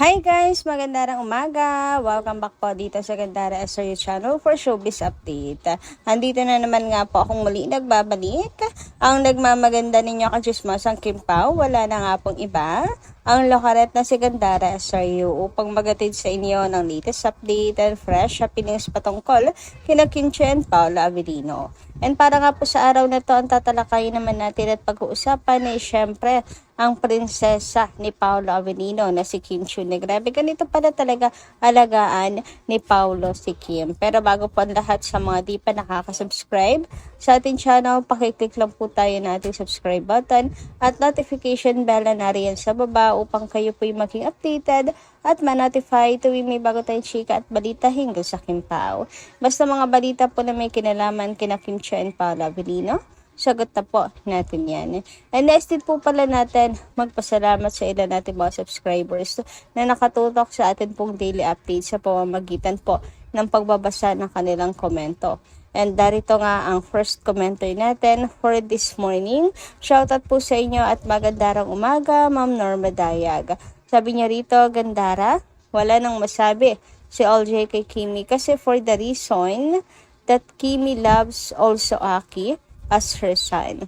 Hi guys! Magandang umaga! Welcome back po dito sa Gandara SRU channel for showbiz update. Andito na naman nga po akong muli nagbabalik. Ang nagmamaganda ninyo kachismosang Kim Pao, wala na nga pong iba. Ang lokaret na si Gandara SRU upang magatid sa inyo ng latest update and fresh happenings patungkol kina Kim Chiu and Paolo Avellino. And para nga po sa araw na to, ang tatalakayin naman natin at pag-uusapan ay syempre ang prinsesa ni Paolo Avellino na si Kim Chiu. Grabe, ganito pala talaga alagaan ni Paolo si Kim. Pero bago po ang lahat, sa mga di pa nakaka-subscribe sa ating channel, pakiclick lang po tayo na ating subscribe button at notification bell na nariyan sa baba upang kayo po'y maging updated at ma-notify tuwing may bago tayong chika at balita hinggil sa Kim Pao. Basta mga balita po na may kinalaman kina Kim Chiu and Paolo Avellino, sagot na po natin yan. And next din po pala natin magpasalamat sa ilan natin mga subscribers na nakatutok sa atin pong daily update sa pamamagitan po ng pagbabasa ng kanilang komento. And darito nga ang first commenter natin for this morning. Shoutout po sa inyo at magandang umaga, Ma'am Norma Dayag. Sabi niya rito, Gandara, wala nang masabi si LJ kay Kimi kasi for the reason that Kimi loves also Aki as her son.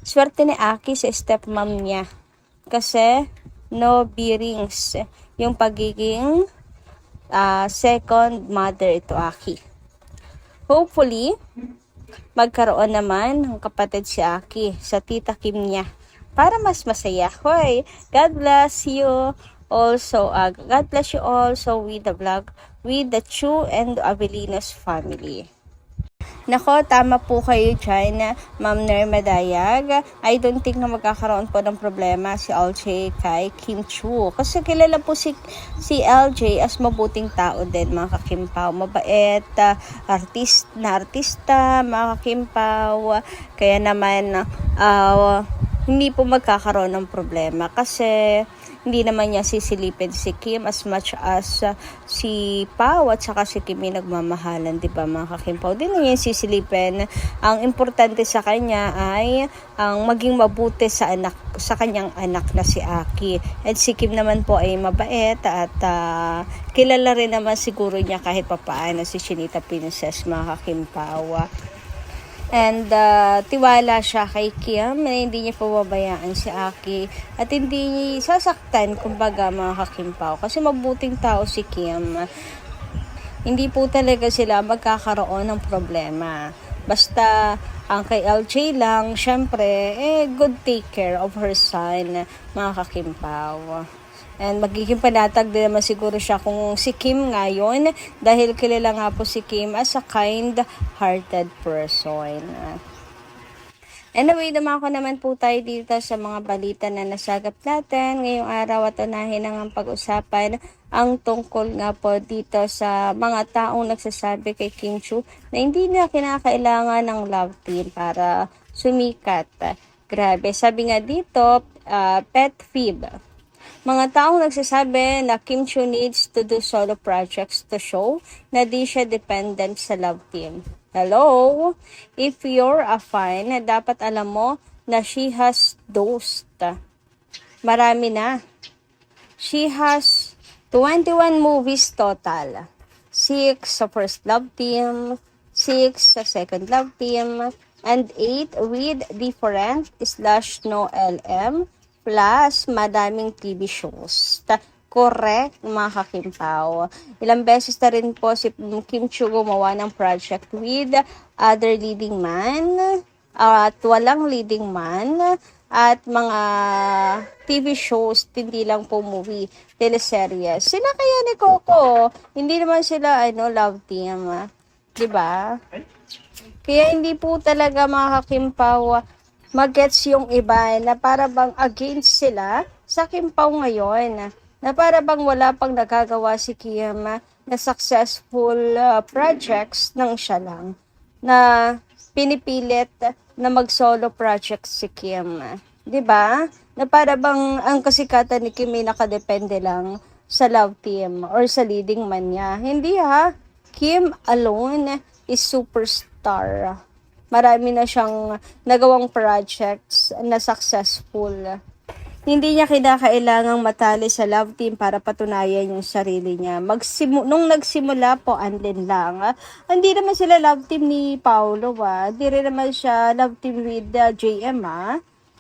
Swerte ni Aki sa stepmom niya kasi no bearings yung pagiging second mother ito Aki. Hopefully, magkaroon naman ng kapatid si Aki sa tita Kim niya para mas masaya. Hoy, God bless you also. God bless you also with the vlog with the Chiu and Avellino's family. Nako, tama po kayo dyan, Ma'am Norma Dayag. I don't think na magkakaroon po ng problema si LJ kay Kim Chiu. Kasi kilala po si LJ as mabuting tao din, mga ka-Kim Pao. Mabait, artista, mga ka-Kim Pao. Kaya naman, hindi po magkakaroon ng problema. Kasi hindi naman niya sisilipin si Kim as much as si Pao at saka si Kim ay nagmamahalan, di ba mga ka-Kim Pao? Hindi na niya sisilipin. Ang importante sa kanya ay ang maging mabuti sa kanyang anak na si Aki. At si Kim naman po ay mabait at kilala rin naman siguro niya kahit papaano si Chinita Princess, mga ka-Kim Pao. And tiwala siya kay Kim na hindi niya pababayaan si Aki at hindi niya sasaktan, kumbaga mga ka-Kim Pao. Kasi mabuting tao si Kim. Hindi po talaga sila magkakaroon ng problema. Basta ang kay LJ lang, syempre, good take care of her son, mga ka-Kim Pao. And magiging panatag din naman siguro siya kung si Kim ngayon dahil kilala nga po si Kim as a kind-hearted person. Anyway, dumako naman po tayo dito sa mga balita na nasagap natin ngayong araw at unahin ang pag-usapan ang tungkol nga po dito sa mga taong nagsasabi kay Kim Chiu na hindi na kinakailangan ng love team para sumikat. Grabe, sabi nga dito, pet fib. Mga taong nagsasabi na Kim Chiu needs to do solo projects to show na di siya dependent sa love team. Hello? If you're a fan, dapat alam mo na she has those. Marami na. She has 21 movies total. 6 sa first love team, 6 sa second love team, and 8 with different / no LM. Plus, madaming TV shows. Correct, mga ka-Kim Pao. Ilang beses na rin po si Kim Chiu gumawa ng project with other leading man at walang leading man at mga TV shows, hindi lang po movie, teleseries. Sila kaya ni Coco, hindi naman sila love team. Diba? Kaya hindi po talaga mga ka-Kim Pao magets yung iba na para bang against sila sa Kim Pao ngayon. Na para bang wala pang nagagawa si Kim na successful projects nang siya lang. Na pinipilit na mag-solo projects si Kim. 'Di ba? Na para bang ang kasikatan ni Kim ay nakadepende lang sa love team or sa leading man niya. Hindi ha. Kim alone is superstar. Marami na siyang nagawang projects na successful. Hindi niya kinakailangang matali sa love team para patunayan yung sarili niya. Nung nagsimula po, andin lang. Hindi naman sila love team ni Paolo. Hindi rin naman siya love team with JM.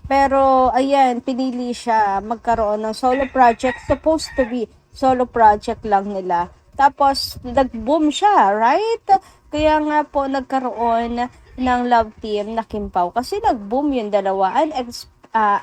Pero, ayan, pinili siya magkaroon ng solo project. Supposed to be solo project lang nila. Tapos, nag-boom siya, right? Kaya nga po, nagkaroon ng love team na Kim Pao. Kasi nag-boom yung dalawa.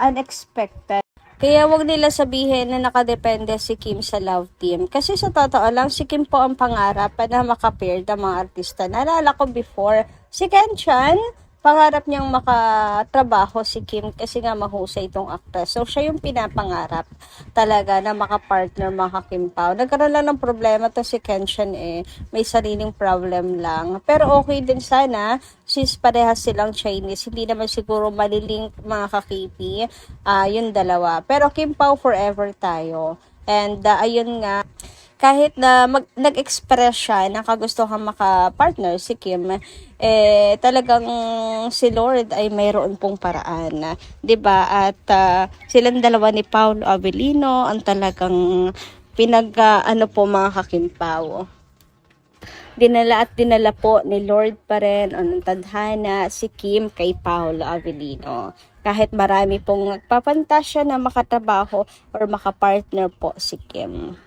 Unexpected. Kaya wag nila sabihin na nakadepende si Kim sa love team. Kasi sa totoo lang, si Kim po ang pangarap na makapair ng mga artista. Naalala ko before, si Ken Chan, pangarap niyang makatrabaho si Kim kasi nga mahusay itong actress. So, siya yung pinapangarap talaga na makapartner mga Kim Pao. Nagkaroon lang ng problema to si Ken Chan may sariling problem lang. Pero okay din sana, since parehas silang Chinese, hindi naman siguro malilink mga kakipi, yung dalawa. Pero Kim Pao forever tayo. And ayun nga, kahit na nag-express siya na kagustuhan maka-partner si Kim, talagang si Lord ay mayroon pong paraan, 'di ba? At silang dalawa ni Paolo Avellino ang talagang ano po mga kakimpaw. Dinala po ni Lord pa rin ang tadhana si Kim kay Paolo Avellino. Kahit marami pong nagpapantasya na makatrabaho or makapartner po si Kim,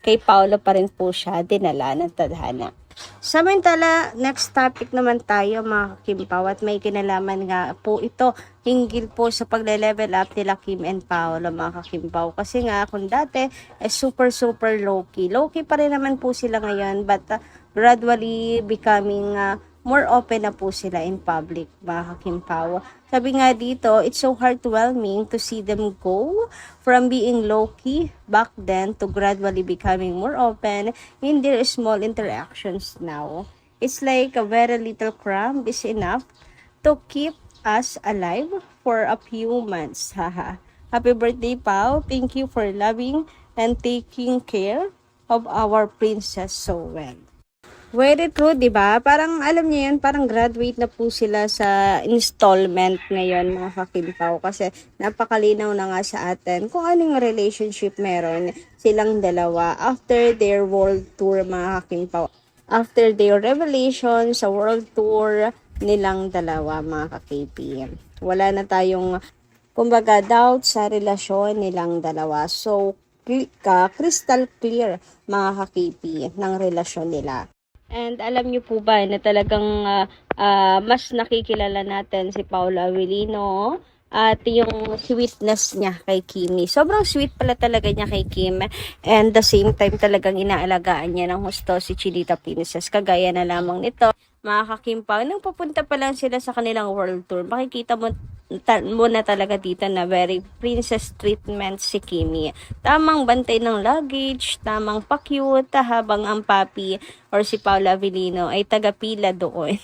kay Paolo pa rin po siya dinala ng tadhana. Samantala, next topic naman tayo mga Kimpaw, at may kinalaman nga po ito hinggil po sa pagle-level up nila Kim and Paolo mga Kimpaw. Kasi nga kung dati super low-key. Low-key pa rin naman po sila ngayon, but gradually becoming more open na po sila in public mga Kimpaw. Sabi nga dito, it's so heartwarming to see them go from being low-key back then to gradually becoming more open in their small interactions now. It's like a very little crumb is enough to keep us alive for a few months. Haha. Happy birthday, Pao. Thank you for loving and taking care of our princess so well. Very true, di ba? Parang alam niyo yun, parang graduate na po sila sa installment ngayon mga kakimpaw, kasi napakalinaw na nga sa atin kung anong relationship meron silang dalawa after their world tour mga kakimpaw. After their revelation sa world tour nilang dalawa mga ka-KP. Wala na tayong kumbaga doubt sa relasyon nilang dalawa. So, crystal clear mga ka-KP ng relasyon nila. And alam niyo po ba na talagang mas nakikilala natin si Paolo Avellino at yung sweetness niya kay Kimi. Sobrang sweet pala talaga niya kay Kim, and the same time talagang inaalagaan niya ng husto si Chinita Princess. Kagaya na lamang nito, mga kakimpaw, nang papunta pa lang sila sa kanilang world tour, makikita mo na talaga dito na very princess treatment si Kimi. Tamang bantay ng luggage, tamang pa-cute, habang ang papi or si Paolo Avellino ay taga-pila doon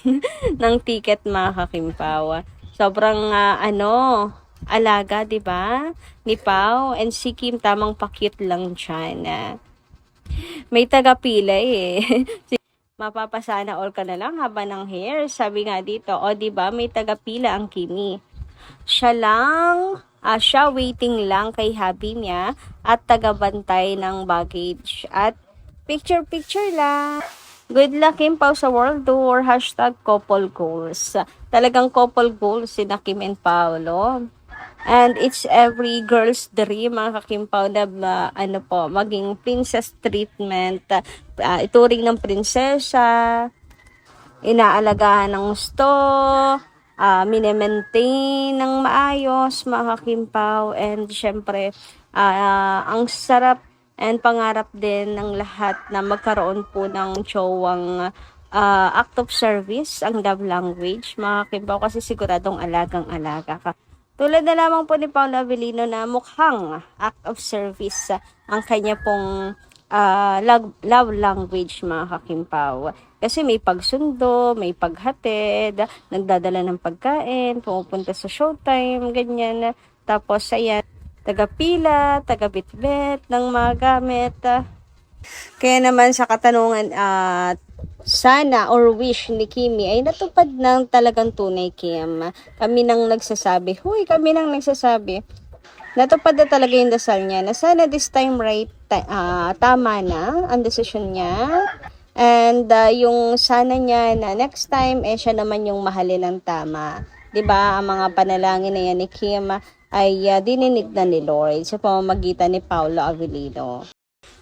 ng ticket mga kakimpaw. Sobrang alaga, 'di ba? Ni Pao, and si Kim tamang pa-cute lang siya na may taga-pila Mapapasana all ka na lang haba ng hair. Sabi nga dito, di ba may taga-pila ang Kimi. Siya waiting lang kay hubby niya at taga-bantay ng baggage. At picture lang. Good luck Kim Pao sa world tour. #couple goals. Talagang couple goals si Kim and Paolo. And it's every girl's dream mga kakimpaw na maging princess treatment. Ituring ng prinsesa, inaalagaan ng gusto, mine-maintain ng maayos mga kakimpaw, and syempre ang sarap and pangarap din ng lahat na magkaroon po ng chowang act of service, ang love language mga kakimpaw, kasi siguradong alagang-alaga ka. Tulad na lamang po ni Paolo Avellino na mukhang act of service ang kanya pong love language mga kakimpaw. Kasi may pagsundo, may paghatid, nagdadala ng pagkain, pumupunta sa showtime, ganyan. Tapos ayan, taga-pila, taga-bitbit ng mga gamit. Kaya naman sa katanungan sana or wish ni Kimi ay natupad ng talagang tunay, Kim. Kami nang nagsasabi natupad na talaga yung dasal niya na sana this time tama na ang desisyon niya. And yung sana niya na next time, siya naman yung mahalin ng tama. 'Di ba? Ang mga panalangin na yan ni Kim ay dininig na ni Lord sa pamamagitan ni Paulo Avellino.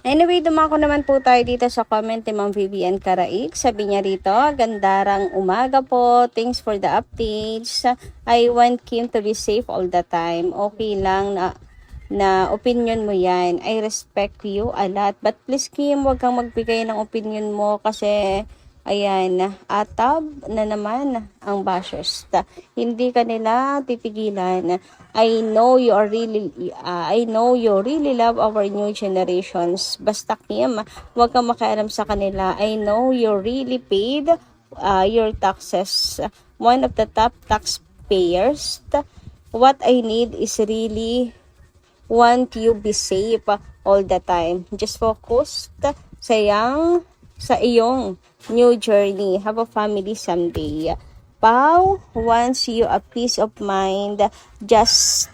Anyway, dumako naman po tayo dito sa comment ni Ma'am Vivian Caraig. Sabi niya rito, gandarang umaga po. Thanks for the updates. I want Kim to be safe all the time. Okay lang na opinion mo yan. I respect you a lot. But please Kim, huwag kang magbigay ng opinion mo kasi ayan, atab na naman ang bashers. Hindi ka nila tipigilan. I know you really love our new generations. Basta Kim, huwag kang makialam sa kanila. I know you really paid your taxes. One of the top taxpayers. What I need is really want you be safe all the time. Just focus sa iyong new journey. Have a family someday. Pau wants you a peace of mind. Just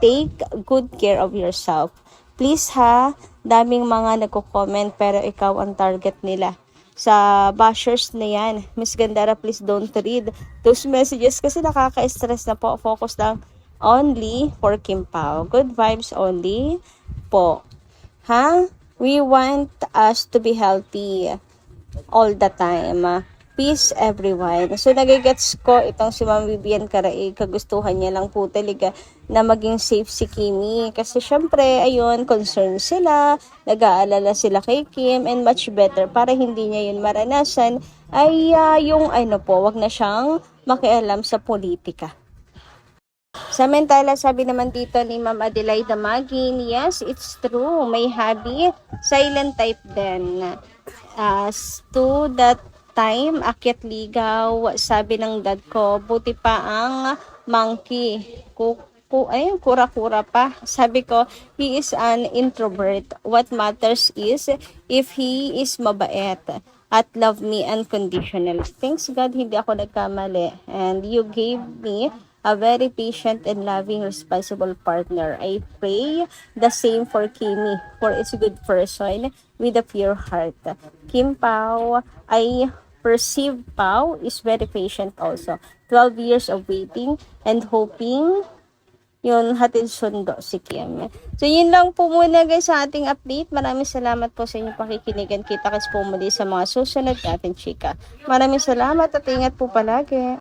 take good care of yourself. Please ha, daming mga nagko-comment pero ikaw ang target nila. Sa bashers na yan, Miss Gandara, please don't read those messages kasi nakaka-stress na po. Focus lang only for Kim Pao. Good vibes only po. Ha? We want us to be healthy all the time. Peace everyone. So nagigets ko itong si Ma'am Vivian Caraig, kagustuhan niya lang po talaga na maging safe si Kimi. Kasi syempre, ayun, concerned sila, nag-aalala sila kay Kim, and much better para hindi niya yun maranasan ay wag na siyang makialam sa politika. Samantala, sabi naman dito ni Ma'am Adelaida Magin, yes, it's true. May hobby, silent type din. To that time, akyat ligaw, sabi ng dad ko, buti pa ang monkey. Kura-kura pa. Sabi ko, he is an introvert. What matters is if he is mabait at love me unconditionally. Thanks God, hindi ako nagkamali. And you gave me a very patient and loving, responsible partner. I pray the same for Kimi, for is a good person with a pure heart. Kim Pao, I perceive Pao is very patient also. 12 years of waiting and hoping yun, hatid sundo si Kim. So, yun lang po muna guys sa ating update. Maraming salamat po sa inyong pakikinigan. Kita-kits po muli sa mga susunod natin, chika. Maraming salamat at ingat po palagi.